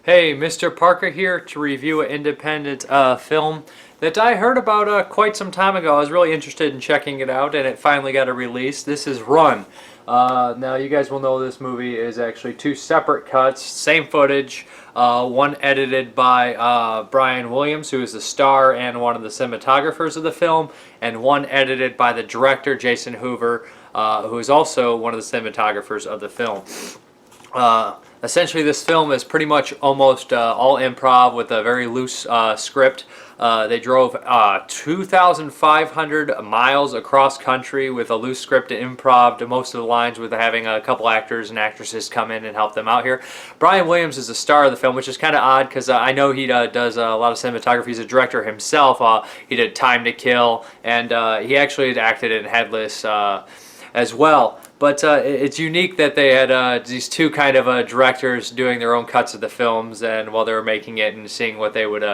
Hey, Mrparka here to review an independent film that I heard about quite some time ago. I was really interested in checking it out, and it finally got a release. This is Run. Now, you guys will know this movie is actually two separate cuts, same footage. One edited by Brian Williams, who is the star and one of the cinematographers of the film, and one edited by the director, Jason Hoover, who is also one of the cinematographers of the film. Essentially, this film is pretty much almost all improv with a very loose script. They drove 2,500 miles across country with a loose script and improv most of the lines, with having a couple actors and actresses come in and help them out here. Brian Williams is the star of the film, which is kind of odd because I know he does a lot of cinematography. He's a director himself. He did Time to Kill, and he actually had acted in Headless as well. But it's unique that they had these two kind of directors doing their own cuts of the films, and while they were making it and seeing what they would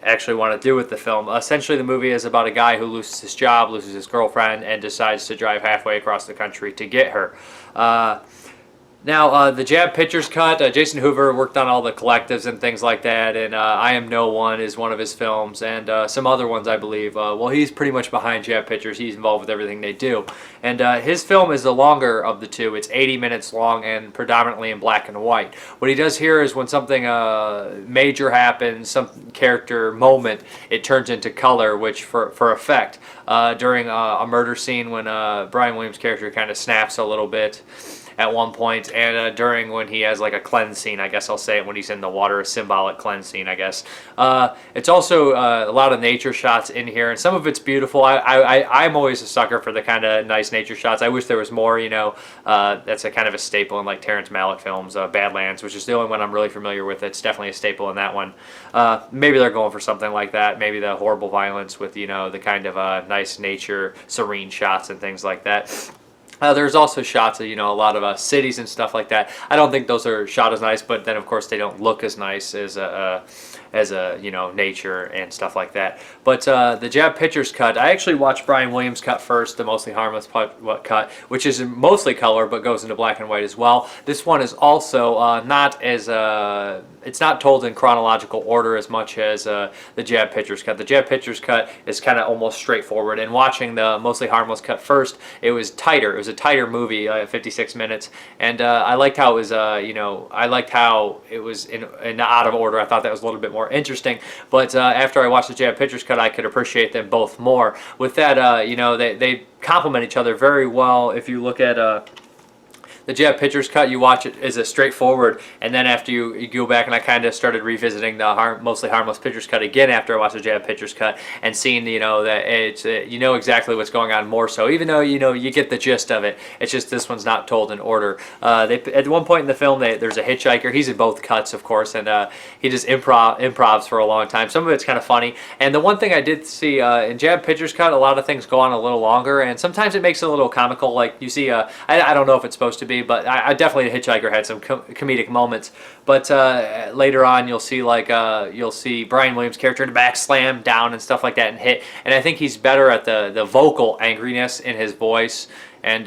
actually want to do with the film. Essentially, the movie is about a guy who loses his job, loses his girlfriend, and decides to drive halfway across the country to get her. Now, the JABB Pictures cut, Jason Hoover worked on all the collectives and things like that, and I Am No One is one of his films, and some other ones, I believe. Well, he's pretty much behind JABB Pictures. He's involved with everything they do. And his film is the longer of the two. It's 80 minutes long and predominantly in black and white. What he does here is when something major happens, some character moment, it turns into color, which for effect. During a murder scene when Brian Williams' character kind of snaps a little bit at one point, and during when he has like a cleanse scene, I guess I'll say it, when he's in the water, a symbolic cleanse scene, I guess. It's also a lot of nature shots in here, and some of it's beautiful. I'm always a sucker for the kind of nice nature shots. I wish there was more, you know. That's a kind of a staple in like Terrence Malick films, Badlands, which is the only one I'm really familiar with. It's definitely a staple in that one. Maybe they're going for something like that. Maybe the horrible violence with, you know, the kind of nice nature, serene shots and things like that. There's also shots of, you know, a lot of cities and stuff like that. I don't think those are shot as nice, but then of course they don't look as nice as you know, nature and stuff like that. But the JABB Pictures cut, I actually watched Brian Williams' cut first, the Mostly Harmless cut, which is mostly color but goes into black and white as well. This one is also not as it's not told in chronological order as much as the JABB Pictures cut. The JABB Pictures cut is kind of almost straightforward. And watching the Mostly Harmless cut first, it was tighter. It was a tighter movie, 56 minutes, and I liked how it was. You know, I liked how it was in out of order. I thought that was a little bit more interesting. But after I watched the JABB Pictures cut, I could appreciate them both more. With that, you know, they complement each other very well. If you look at the JABB Pictures cut, you watch it as a straightforward, and then after you go back, and I kind of started revisiting the Mostly Harmless Pictures cut again after I watched the JABB Pictures cut, and seeing, you know, that it's you know exactly what's going on more so, even though, you know, you get the gist of it. It's just this one's not told in order. At one point in the film, there's a hitchhiker. He's in both cuts, of course, and he just improvs for a long time. Some of it's kind of funny, and the one thing I did see in JABB Pictures cut, a lot of things go on a little longer, and sometimes it makes it a little comical. Like you see, I don't know if it's supposed to be, but I definitely, the hitchhiker had some comedic moments. But later on, you'll see you'll see Brian Williams' character in the back slam down and stuff like that and hit. And I think he's better at the vocal angriness in his voice, and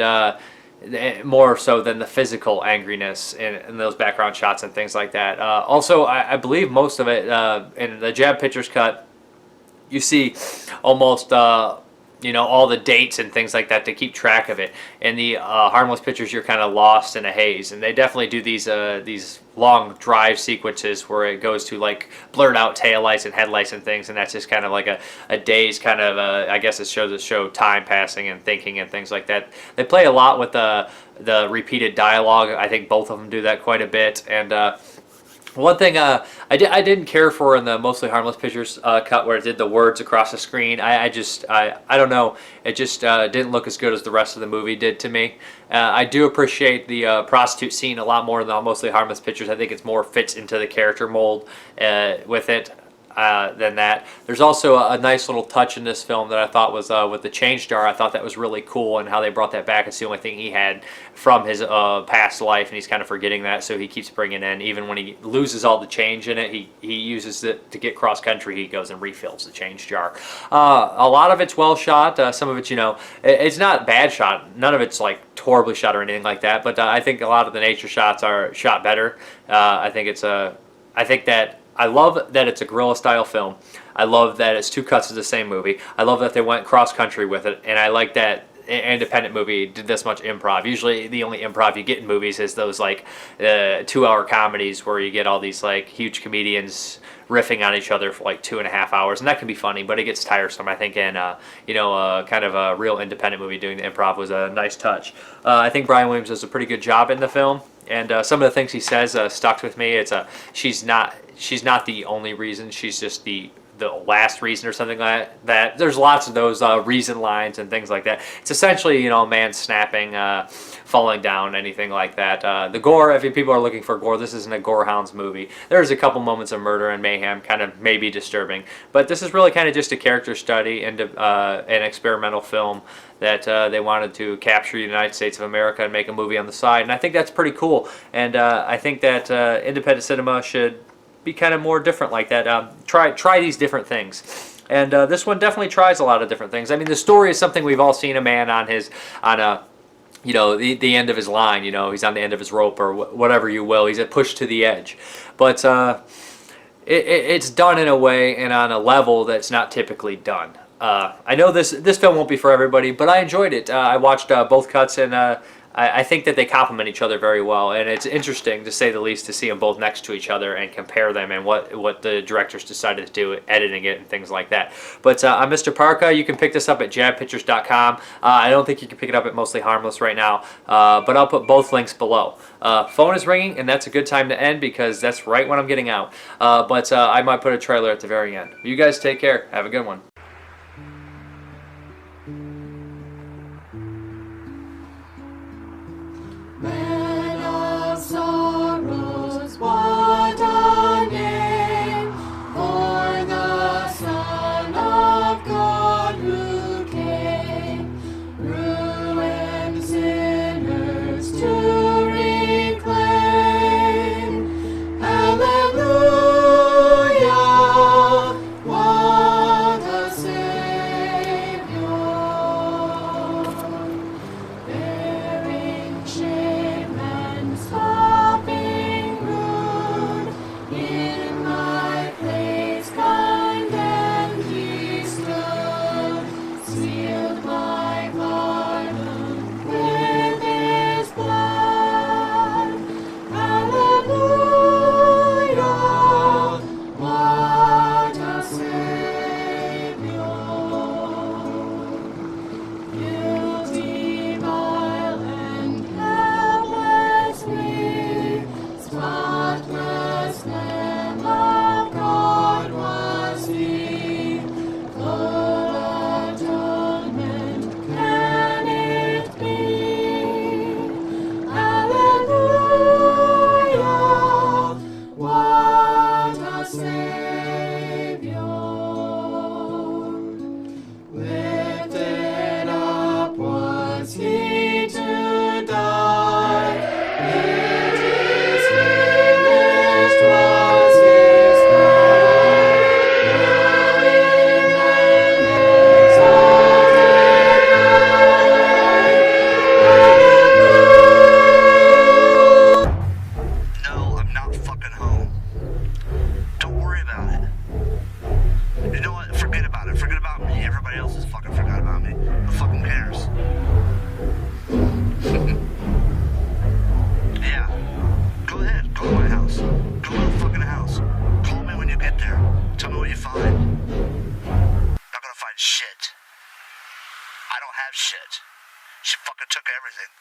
more so than the physical angriness in those background shots and things like that. Also, I believe most of it in the JABB Pictures cut, you see almost you know, all the dates and things like that to keep track of it. In the Harmless Pictures, you're kind of lost in a haze, and they definitely do these long drive sequences where it goes to like blurred out taillights and headlights and things, and that's just kind of like a day's kind of I guess it shows time passing and thinking and things like that. They play a lot with the repeated dialogue. I think both of them do that quite a bit. And one thing I didn't care for in the Mostly Harmless Pictures cut, where it did the words across the screen. I don't know. It just didn't look as good as the rest of the movie did to me. I do appreciate the prostitute scene a lot more in the Mostly Harmless Pictures. I think it's more fits into the character mold with it. Than that. There's also a nice little touch in this film that I thought was with the change jar. I thought that was really cool, and how they brought that back. It's the only thing he had from his past life, and he's kind of forgetting that, so he keeps bringing in, even when he loses all the change in it, he uses it to get cross country. He goes and refills the change jar. A lot of it's well shot. Some of it, you know, it's not bad shot. None of it's like horribly shot or anything like that, but I think a lot of the nature shots are shot better. I think it's I think that I love that it's a guerrilla style film. I love that it's two cuts of the same movie. I love that they went cross country with it, and I like that an independent movie did this much improv. Usually the only improv you get in movies is those like 2-hour comedies where you get all these like huge comedians riffing on each other for like 2.5 hours, and that can be funny, but it gets tiresome. I think in kind of a real independent movie doing the improv was a nice touch. I think Brian Williams does a pretty good job in the film, and some of the things he says stuck with me. It's she's not the only reason, she's just the last reason or something like that. There's lots of those reason lines and things like that. It's essentially, a man snapping, falling down, anything like that. The gore, if people are looking for gore, this isn't a gorehounds movie. There's a couple moments of murder and mayhem, kind of maybe disturbing, but this is really kind of just a character study and an experimental film that they wanted to capture the United States of America and make a movie on the side, and I think that's pretty cool. And I think that independent cinema should be kind of more different like that. Try these different things, and this one definitely tries a lot of different things. I mean, the story is something we've all seen a man on the end of his line. He's on the end of his rope or whatever you will. He's pushed to the edge, but it's done in a way and on a level that's not typically done. I know this film won't be for everybody, but I enjoyed it. I watched both cuts, and I think that they complement each other very well, and it's interesting, to say the least, to see them both next to each other and compare them and what the directors decided to do, editing it and things like that. But I'm Mrparka. You can pick this up at JABBpictures.com. I don't think you can pick it up at Mostly Harmless right now, but I'll put both links below. Phone is ringing, and that's a good time to end because that's right when I'm getting out. But I might put a trailer at the very end. You guys take care. Have a good one. Man of sorrows, what a name for the Son of God who came, ruined sinners to reclaim. Hallelujah, what a Savior, bearing shame and stopping rude, in my place condemned he stood, sealed my pardon with his blood. Hallelujah, what a Savior. Guilty, vile, and helpless me, spotless Lamb of God was he. Full atonement can it be? Hallelujah, what a Savior. Lifted up was he to die. It is finished was his cry. Now in an exalted high. Hallelujah. No, I'm not fucking home. Don't worry about it. You know what? Forget about it. Forget about me. Everybody else has fucking forgot about me. Who fucking cares? Yeah. Go ahead. Go to my house. Go to the fucking house. Call me when you get there. Tell me what you find. Not gonna find shit. I don't have shit. She fucking took everything.